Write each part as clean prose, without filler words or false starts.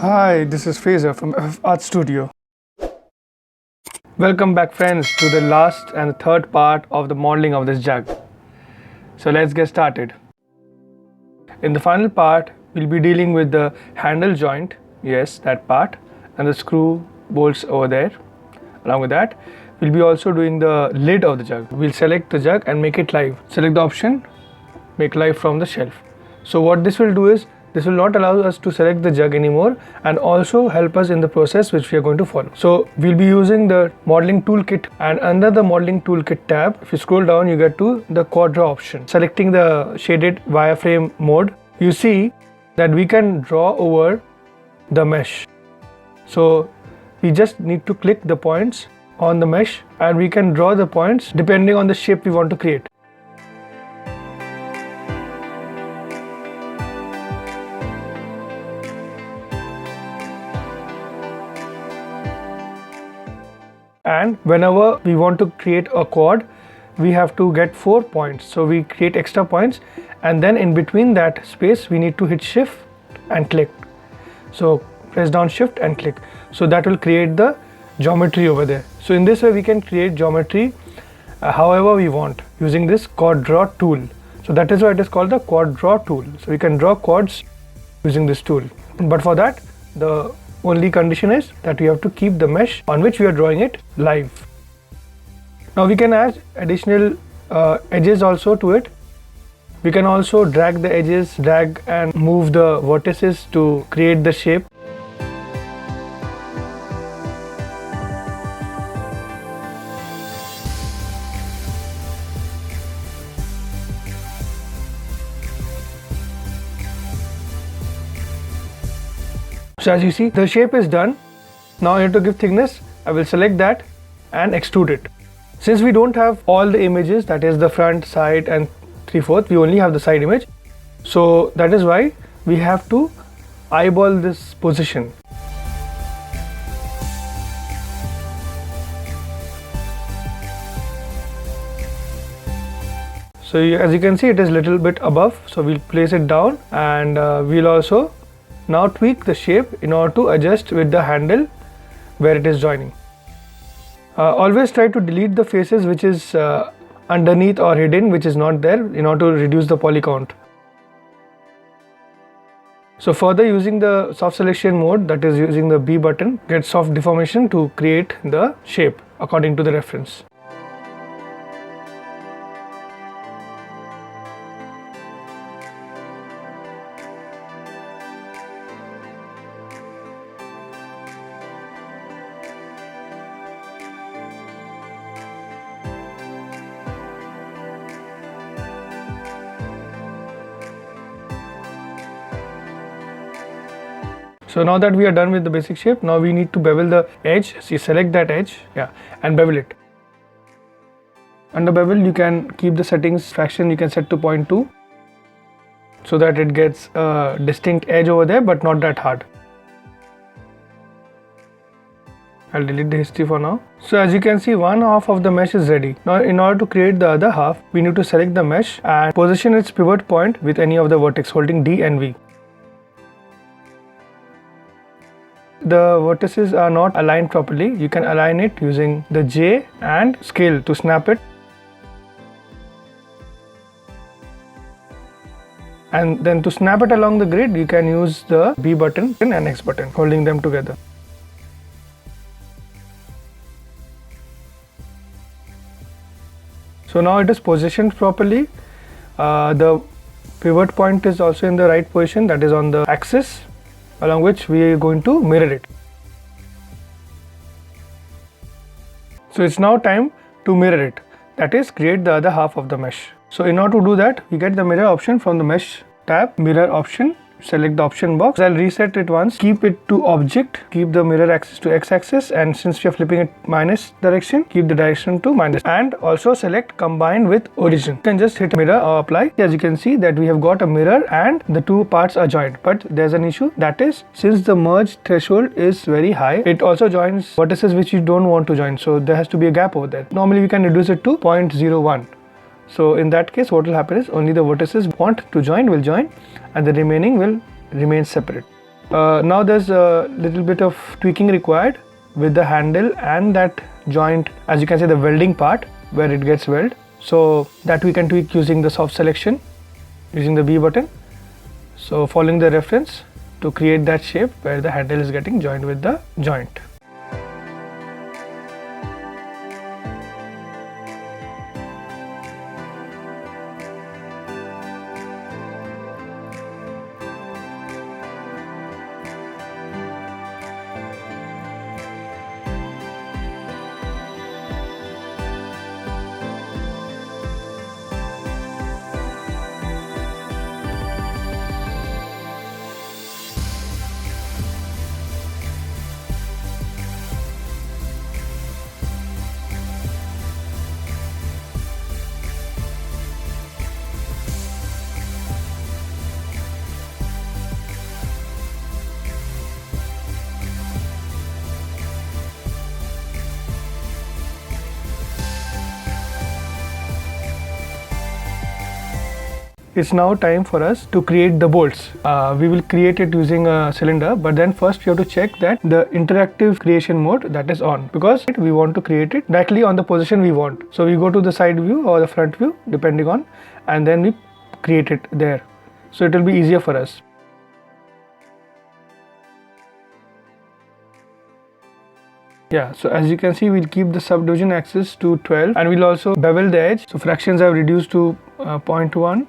Hi, this is Fraser from FF Art Studio. Welcome back friends to the last and the third part of the modeling of this jug. So let's get started. In the final part, we'll be dealing with the handle joint, yes, that part, and the screw bolts over there. Along with that, we'll be also doing the lid of the jug. We'll select the jug and make it live. Select the option, make live from the shelf. So what this will do is, this will not allow us to select the jug anymore and also help us in the process which we are going to follow. So we'll be using the modeling toolkit, and under the modeling toolkit tab, if you scroll down, you get to the quad draw option. Selecting the shaded wireframe mode, you see that we can draw over the mesh. So we just need to click the points on the mesh and we can draw the points depending on the shape we want to create. And whenever we want to create a quad, we have to get 4 points. So we create extra points, and then in between that space we need to hit shift and click. So press down shift and click. So that will create the geometry over there. So in this way we can create geometry however we want using this quad draw tool. So that is why it is called the quad draw tool. So we can draw quads using this tool. But for that, the only condition is that we have to keep the mesh on which we are drawing it live. Now we can add additional edges also to it. We can also drag the edges, drag and move the vertices to create the shape. So as you see, the shape is done. Now I have to give thickness. I will select that and extrude it. Since we don't have all the images, that is the front, side and 3/4, we only have the side image. So that is why we have to eyeball this position. So as you can see, it is little bit above. So we'll place it down, and we'll also now tweak the shape in order to adjust with the handle where it is joining. Always try to delete the faces which is underneath or hidden, which is not there, in order to reduce the poly count. So further, using the soft selection mode, that is using the B button, get soft deformation to create the shape according to the reference. So now that we are done with the basic shape, now we need to bevel the edge. So you select that edge, and bevel it. Under bevel, you can keep the settings fraction, you can set to 0.2 so that it gets a distinct edge over there, but not that hard. I'll delete the history for now. So as you can see, one half of the mesh is ready. Now in order to create the other half, we need to select the mesh and position its pivot point with any of the vertex, holding D and V. The vertices are not aligned properly. You can align it using the J and scale to snap it. And then to snap it along the grid, you can use the B button and X button, holding them together. So now it is positioned properly. The pivot point is also in the right position, that is on the axis, along which we are going to mirror it. So it's now time to mirror it, that is create the other half of the mesh. So in order to do that, we get the mirror option from the mesh tab, mirror option, select the option box. I'll reset it once, keep it to object, keep the mirror axis to X axis, and since we are flipping it minus direction, keep the direction to minus, and also select combine with origin. You can just hit mirror or apply. As you can see that we have got a mirror and the two parts are joined, but there's an issue, that is since the merge threshold is very high, it also joins vertices which you don't want to join, so there has to be a gap over there. Normally we can reduce it to 0.01. So in that case, what will happen is only the vertices want to join will join and the remaining will remain separate. Now there's a little bit of tweaking required with the handle and that joint, as you can see, the welding part where it gets welded. So that we can tweak using the soft selection, using the B button. So following the reference to create that shape where the handle is getting joined with the joint. It's now time for us to create the bolts. We will create it using a cylinder, but then first we have to check that the interactive creation mode that is on, because we want to create it directly on the position we want. So we go to the side view or the front view depending on, and then we create it there. So it will be easier for us. Yeah, so as you can see, we'll keep the subdivision axis to 12 and we'll also bevel the edge. So fractions I've reduced to 0.1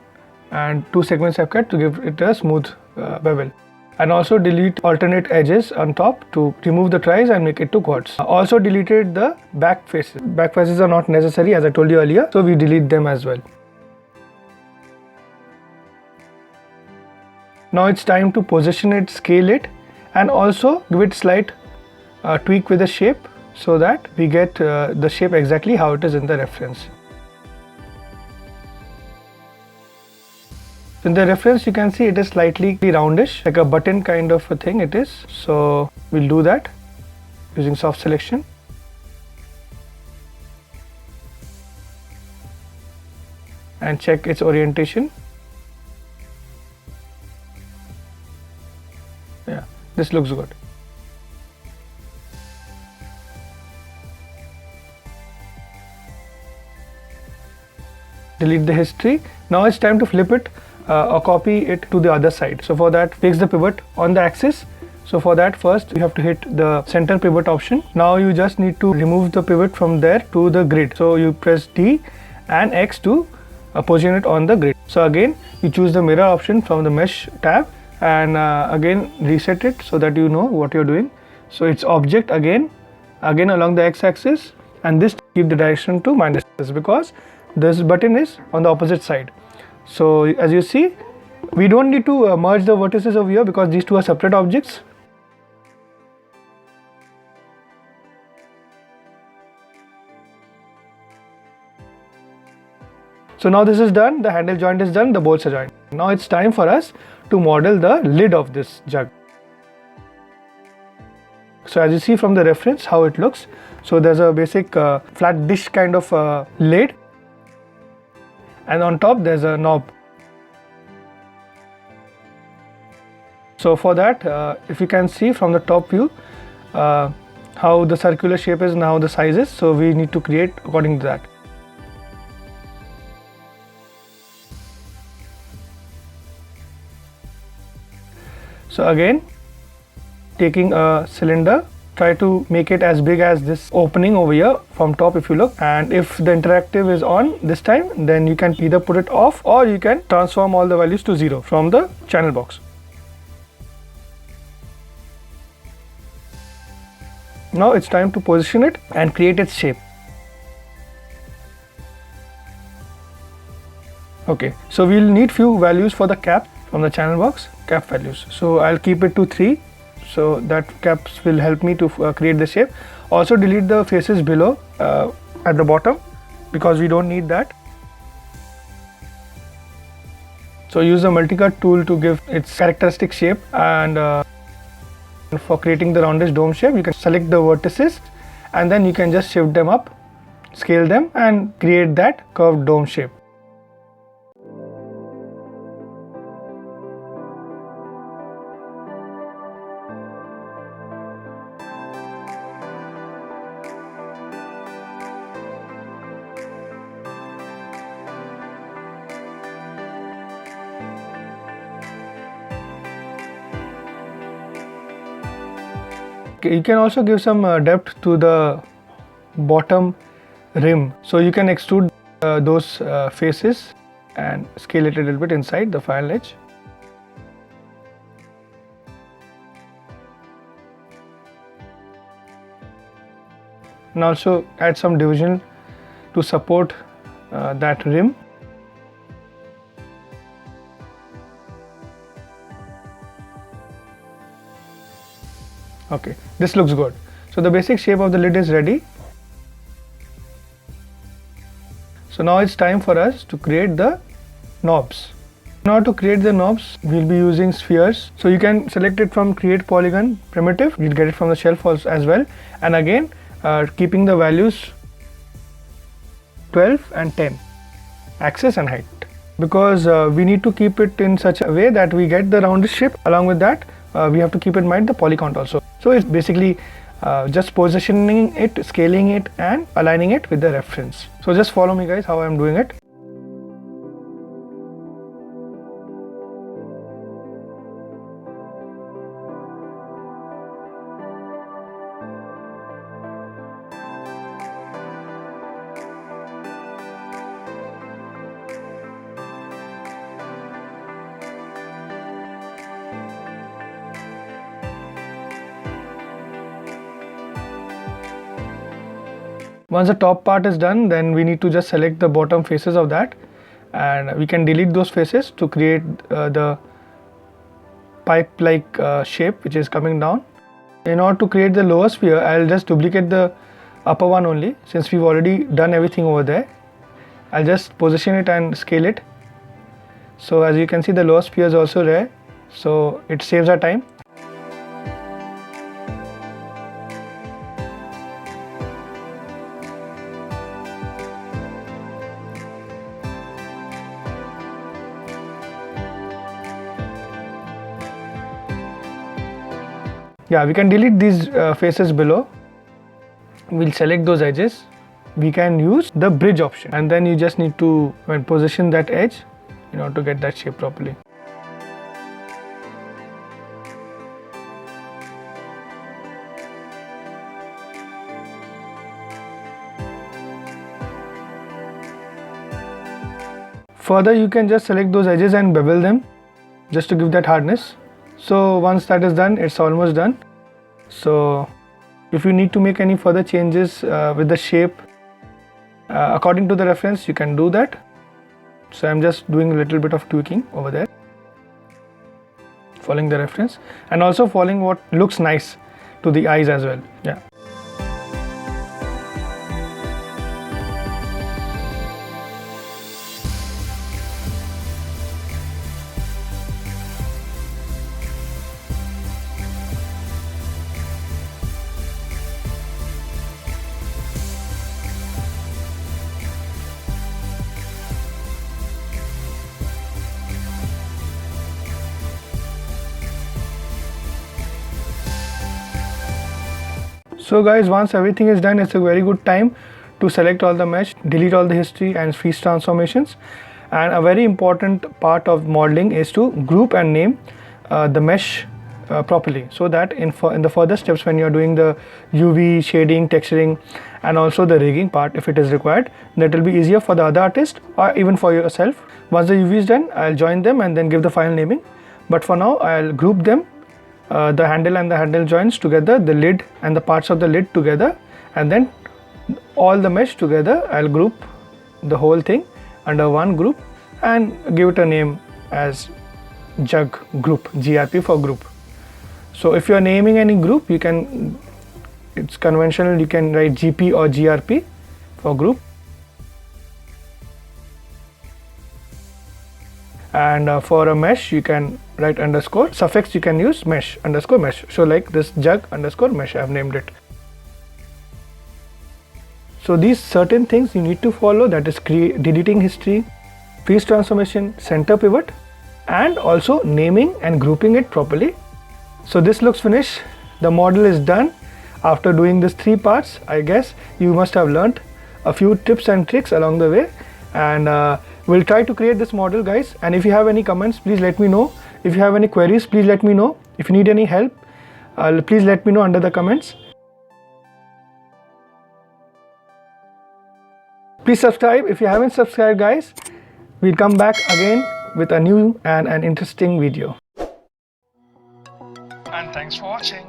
and 2 segments I've cut to give it a smooth bevel. And also delete alternate edges on top to remove the tries and make it to quads. Also deleted the back faces. Back faces are not necessary as I told you earlier, so we delete them as well. Now it's time to position it, scale it, and also give it slight tweak with the shape so that we get the shape exactly how it is in the reference. In the reference you can see it is slightly roundish, like a button kind of a thing it is. So we'll do that using soft selection. And check its orientation. Yeah, this looks good. Delete the history. Now it's time to flip it or copy it to the other side. So for that, fix the pivot on the axis. So for that, first you have to hit the center pivot option. Now you just need to remove the pivot from there to the grid. So you press D and X to position it on the grid. So again you choose the mirror option from the mesh tab and again reset it so that you know what you're doing. So it's object again along the x-axis, and this keep the direction to minus because this button is on the opposite side. So as you see, we don't need to merge the vertices over here because these two are separate objects. So now this is done, the handle joint is done, the bolts are joined. Now it's time for us to model the lid of this jug. So as you see from the reference how it looks, so there's a basic flat dish kind of lid, and on top there's a knob. So for that, if you can see from the top view how the circular shape is and how the size is, so we need to create according to that. So again, taking a cylinder, try to make it as big as this opening over here from top if you look, and if the interactive is on this time, then you can either put it off or you can transform all the values to 0 from the channel box. Now it's time to position it and create its shape. Okay, so we'll need few values for the cap from the channel box, cap values. So I'll keep it to 3. So that caps will help me to create the shape. Also delete the faces below at the bottom because we don't need that. So use the multi-cut tool to give its characteristic shape, and for creating the roundish dome shape you can select the vertices and then you can just shift them up, scale them and create that curved dome shape. You can also give some depth to the bottom rim. So you can extrude those faces and scale it a little bit inside the final edge. And also add some division to support that rim. Okay, this looks good. So the basic shape of the lid is ready. So now it's time for us to create the knobs. Now to create the knobs, we'll be using spheres. So you can select it from create polygon primitive. You'll get it from the shelf also as well. And again, keeping the values 12 and 10, axis and height. Because we need to keep it in such a way that we get the rounded shape. Along with that, we have to keep in mind the poly count also. So it's basically just positioning it, scaling it and aligning it with the reference. So just follow me guys how I am doing it. Once the top part is done, then we need to just select the bottom faces of that, and we can delete those faces to create the pipe like shape which is coming down. In order to create the lower sphere, I'll just duplicate the upper one only, since we've already done everything over there. I'll just position it and scale it. So as you can see, the lower sphere is also there, so it saves our time. Yeah, we can delete these faces below. We'll select those edges. We can use the bridge option, and then you just need to position that edge in order to get that shape properly. Further, you can just select those edges and bevel them just to give that hardness. So once that is done, it's almost done. So if you need to make any further changes with the shape according to the reference, you can do that. So I'm just doing a little bit of tweaking over there, following the reference and also following what looks nice to the eyes as well. Yeah. So guys, once everything is done, it's a very good time to select all the mesh, delete all the history and freeze transformations. And a very important part of modeling is to group and name the mesh properly, so that in the further steps when you are doing the UV shading, texturing and also the rigging part, if it is required, that will be easier for the other artist or even for yourself. Once the UV is done, I'll join them and then give the final naming. But for now, I'll group them, the handle and the handle joints together, the lid and the parts of the lid together, and then all the mesh together. I'll group the whole thing under one group and give it a name as jug group, GRP for group. So if you are naming any group, you can, it's conventional, you can write GP or GRP for group. And for a mesh, you can write underscore, suffix you can use mesh, underscore mesh. So like this jug underscore mesh, I have named it. So these certain things you need to follow, that is deleting history, freeze transformation, center pivot, and also naming and grouping it properly. So this looks finished. The model is done. After doing these three parts, I guess you must have learnt a few tips and tricks along the way, and we'll try to create this model, guys. And if you have any comments, please let me know. If you have any queries, please let me know. If you need any help, Please let me know under the comments. Please subscribe if you haven't subscribed, guys. We'll come back again with a new and an interesting video. And thanks for watching.